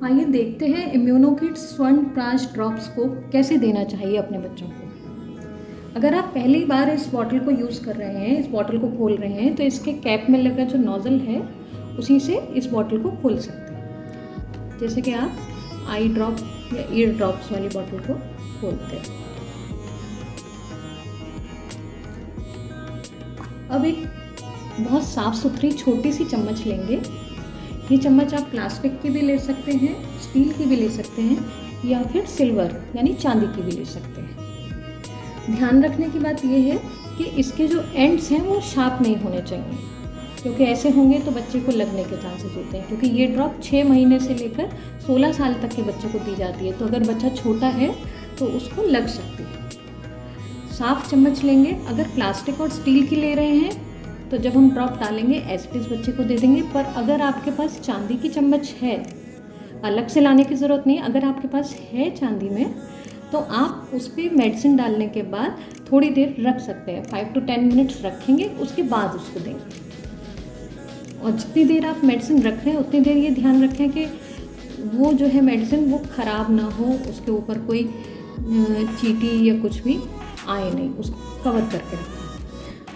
आइए देखते हैं इम्यूनोकिड्स च्यवनप्राश ड्रॉप्स को कैसे देना चाहिए अपने बच्चों को। अगर आप पहली बार इस बॉटल को यूज़ कर रहे हैं, इस बॉटल को खोल रहे हैं, तो इसके कैप में लगा जो नोज़ल है उसी से इस बॉटल को खोल सकते हैं, जैसे कि आप आई ड्रॉप या ईयर ड्रॉप्स वाली बॉटल को खोलते हैं। अब एक बहुत साफ़ सुथरी छोटी सी चम्मच लेंगे। ये चम्मच आप प्लास्टिक की भी ले सकते हैं, स्टील की भी ले सकते हैं, या फिर सिल्वर यानी चांदी की भी ले सकते हैं। ध्यान रखने की बात यह है कि इसके जो एंड्स हैं वो शार्प नहीं होने चाहिए, क्योंकि ऐसे होंगे तो बच्चे को लगने के चांसेस होते हैं, क्योंकि ये ड्रॉप 6 महीने से लेकर 16 साल तक के बच्चे को दी जाती है। तो अगर बच्चा छोटा है तो उसको लग सकती है। साफ चम्मच लेंगे। अगर प्लास्टिक और स्टील की ले रहे हैं तो जब हम ड्रॉप डालेंगे एज इट इज़ बच्चे को दे देंगे। पर अगर आपके पास चांदी की चम्मच है, अलग से लाने की ज़रूरत नहीं है। अगर आपके पास है चांदी में तो आप उस पर मेडिसिन डालने के बाद थोड़ी देर रख सकते हैं, 5 to 10 मिनट्स रखेंगे, उसके बाद उसको देंगे। और जितनी देर आप मेडिसिन रख रहे हैं उतनी देर ये ध्यान रखें कि वो जो है मेडिसिन वो ख़राब ना हो, उसके ऊपर कोई चींटी या कुछ भी आए नहीं, उसको कवर करके रखें।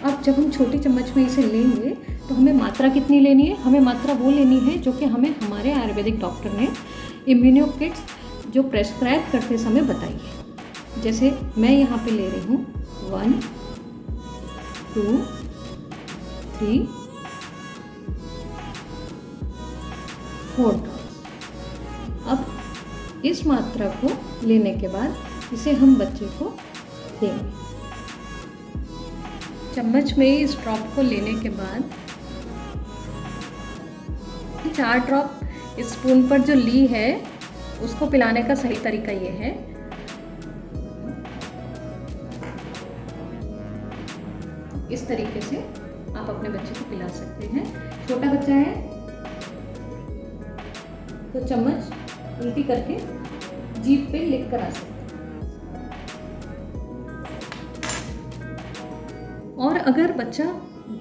अब जब हम छोटी चम्मच में इसे लेंगे तो हमें मात्रा कितनी लेनी है? हमें मात्रा वो लेनी है जो कि हमें हमारे आयुर्वेदिक डॉक्टर ने इम्यूनोकिड्स जो प्रेस्क्राइब करते समय बताई है। जैसे मैं यहाँ पे ले रही हूँ 1, 2, 3, 4 ड्रॉप्स। अब इस मात्रा को लेने के बाद इसे हम बच्चे को देंगे। चम्मच में इस ड्रॉप को लेने के बाद 4 ड्रॉप इस स्पून पर जो ली है उसको पिलाने का सही तरीका ये है, इस तरीके से आप अपने बच्चे को पिला सकते हैं। छोटा बच्चा है तो चम्मच उल्टी करके जीभ पे लिख कर आ सकते हैं। और अगर बच्चा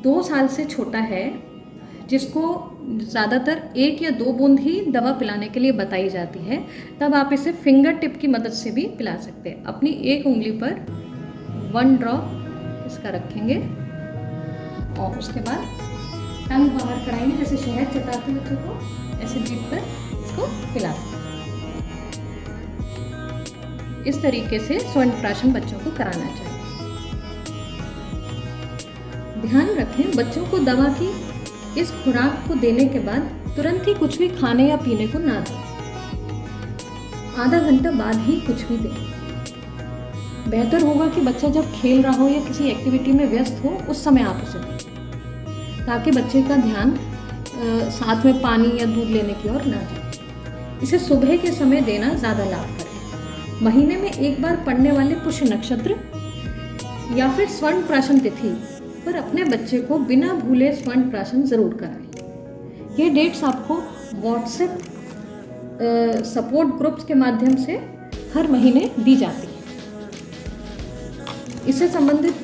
2 साल से छोटा है, जिसको ज़्यादातर 1 या 2 बूंद ही दवा पिलाने के लिए बताई जाती है, तब आप इसे फिंगर टिप की मदद से भी पिला सकते हैं। अपनी एक उंगली पर 1 ड्रॉप इसका रखेंगे और उसके बाद टंग बाहर कराएंगे, जैसे शहद चटाते बच्चों को, ऐसे जीभ पर इसको पिला सकते हैं। इस तरीके से च्यवनप्राशन बच्चों को कराना चाहिए। ध्यान रखें, बच्चों को दवा की इस खुराक को देने के बाद तुरंत ही कुछ भी खाने या पीने को ना दें। आधा घंटा बाद ही कुछ भी दें। बेहतर होगा कि बच्चा जब खेल रहा हो या किसी एक्टिविटी में व्यस्त हो उस समय आप उसे दें, ताकि बच्चे का ध्यान साथ में पानी या दूध लेने की ओर ना जाए। इसे सुबह के समय देना ज़्यादा लाभकारी। महीने में एक बार पड़ने वाले पुष्य नक्षत्र या फिर च्यवनप्राशन तिथि पर अपने बच्चे को बिना भूले च्यवनप्राशन ज़रूर कराएं। ये डेट्स आपको व्हाट्सएप सपोर्ट ग्रुप्स के माध्यम से हर महीने दी जाती है। इससे संबंधित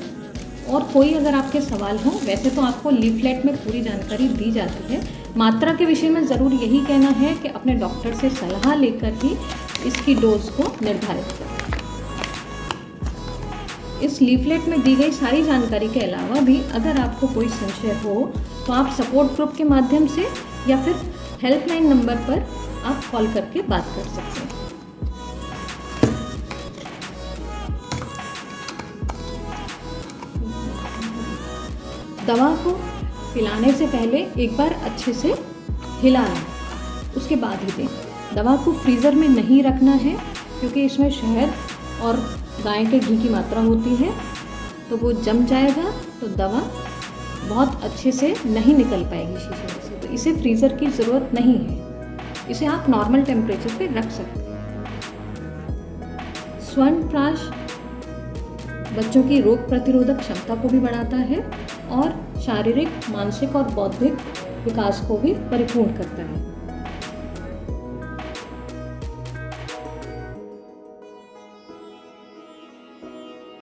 और कोई अगर आपके सवाल हों, वैसे तो आपको लीफलेट में पूरी जानकारी दी जाती है। मात्रा के विषय में ज़रूर यही कहना है कि अपने डॉक्टर से सलाह लेकर ही इसकी डोज को निर्धारित करें। इस लीफलेट में दी गई सारी जानकारी के अलावा भी अगर आपको कोई संशय हो तो आप सपोर्ट ग्रुप के माध्यम से या फिर हेल्पलाइन नंबर पर आप कॉल करके बात कर सकते हैं। दवा को पिलाने से पहले एक बार अच्छे से हिला लें, उसके बाद ही दें। दवा को फ्रीज़र में नहीं रखना है, क्योंकि इसमें शहद और गाय के घी की मात्रा होती है, तो वो जम जाएगा तो दवा बहुत अच्छे से नहीं निकल पाएगी शीशे में से। तो इसे फ्रीज़र की ज़रूरत नहीं है, इसे आप नॉर्मल टेम्परेचर पे रख सकते हैं। च्यवनप्राश बच्चों की रोग प्रतिरोधक क्षमता को भी बढ़ाता है और शारीरिक, मानसिक और बौद्धिक विकास को भी परिपूर्ण करता है।